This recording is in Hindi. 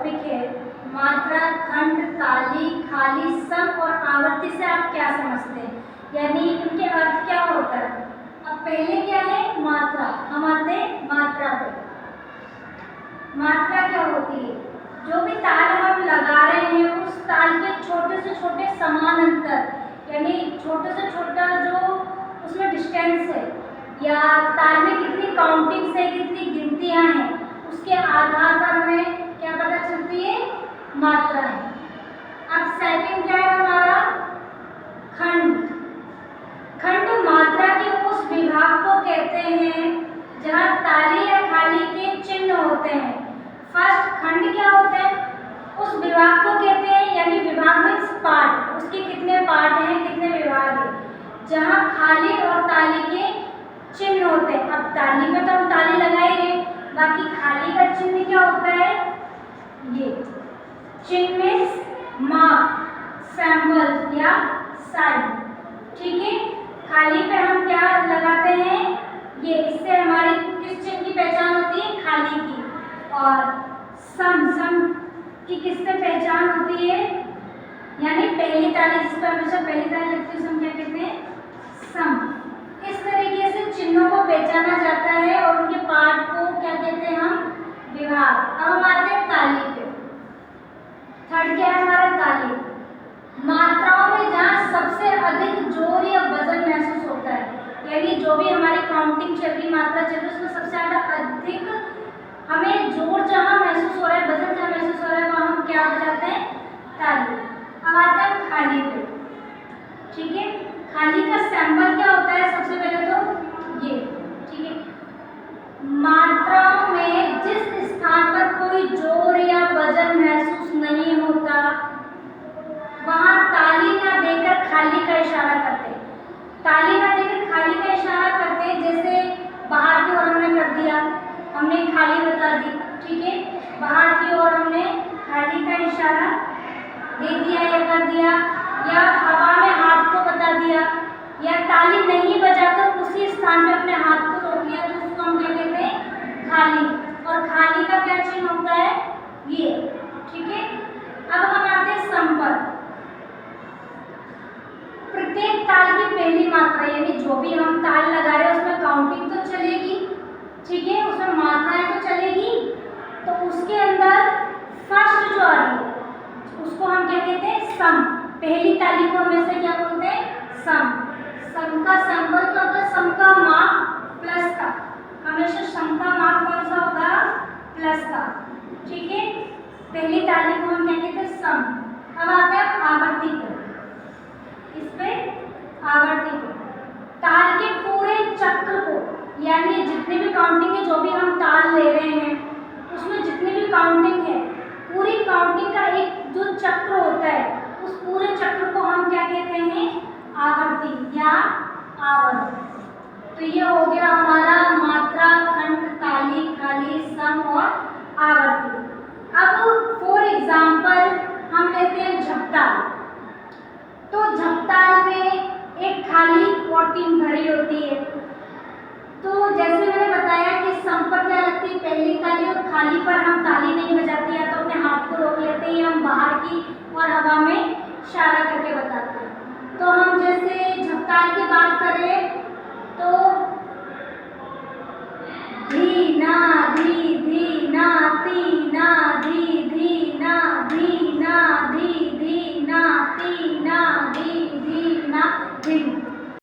टॉपिक है मात्रा, खंड, ताली, खाली, सम और आवर्ती से आप क्या समझते हैं, यानी इनके अर्थ क्या होता है। अब पहले क्या है मात्रा, हम आते हैं मात्रा पे। मात्रा क्या होती है, जो भी ताल हम लगा रहे हैं उस ताल के छोटे से छोटे समान अंतर, यानी छोटे से छोटा जो उसमें डिस्टेंस है या ताल में कितनी काउंटिंग्स है, कितनी गिनतियां हैं, उसके आधार पर हमें क्या पता चलती है, मात्रा है। अब सेकंड क्या है हमारा खंड। खंड मात्रा के उस विभाग को कहते हैं जहाँ ताली या खाली के चिन्ह होते हैं। फर्स्ट खंड क्या होता है, उस विभाग को कहते हैं, यानी विभाग मीन्स पार्ट, उसके कितने पार्ट हैं, कितने विभाग हैं, जहाँ खाली और ताली के चिन्ह होते हैं। अब ताली में तो हम ताली लगाएंगे, बाकी खाली का चिन्ह क्या होता है, ये चिन्ह मीन्स मार्क, सैंपल या साइन, ठीक है। खाली पे हम क्या लगाते हैं, ये, इससे हमारी किस चिन्ह की पहचान होती है, खाली की। और सम की किससे पहचान होती है, यानी पहली ताली, जिस पर हमेशा पहली ताली लगती है, हम क्या कहते हैं, सम। इस तरीके से चिन्हों को पहचाना जाता है और उनके पार्ट को क्या कहते हैं हम, विभाग। अब हम आते हैं ताली पे। थर्ड क्या है हमारा ताली। मात्राओं में जहाँ सबसे अधिक जोर या वजन महसूस होता है, यानी जो भी हमारी काउंटिंग चल रही, मात्रा चल रही है, उसमें सबसे ज़्यादा अधिक हमें जोर जहाँ महसूस हो रहा है, वजन जहाँ महसूस हो रहा है, वहाँ हम क्या बजाते हैं, ताली। अब आते हैं खाली पे, ठीक है। खाली का सैंपल क्या होता है, सबसे पहले तो ये, ठीक है। मात्राओं में जिस स्थान पर कोई जोर या वजन महसूस नहीं होता वहाँ ताली ना देकर खाली का इशारा करते, ताली ना देकर खाली का इशारा करते, जैसे बाहर की ओर हमने कर दिया, हमने खाली बता दी, ठीक है। बाहर की ओर हमने खाली का इशारा दे दिया या कर दिया, या हवा में हाथ को बता दिया, या ताली नहीं बजाकर उसी स्थान पे अपने हाथ को रोक लिया, तो उसको हम क्या कहते हैं, खाली। और खाली का क्या चिन्ह होता है, ये, ठीक है। अब हम आते हैं सम पर। प्रत्येक ताल की पहली मात्रा, यानी जो भी हम ताल लगा रहे हैं उसमें काउंटिंग तो चलेगी, ठीक है, उसमें मात्राएं तो चलेगी, तो उसके अंदर फर्स्ट जो आ रही है उसको हम क्या कहते हैं, सम। पहली ताली को हमेशा क्या बोलते हैं, सम। सम का सैंपल क्या होता है, सम का मार्क प्लस का, हमेशा सम का मार्क कौन सा होगा, प्लस का, ठीक है। पहली ताली को हम क्या कहते हैं, सम। अब आते हैं आवर्ती पर। इस पे आवर्ती को, ताल के पूरे चक्र को, यानी जितने भी काउंटिंग है, जो भी हम ताल ले रहे हैं उसमें जितनी भी काउंटिंग है, पूरी काउंटिंग का एक जो चक्र होता है, उस पूरे चक्र को हम क्या कहते हैं, आवर्ती या आवर्त। तो ये हो गया हमारा मात्रा, खंड, ताली, खाली, सम और आवर्ती।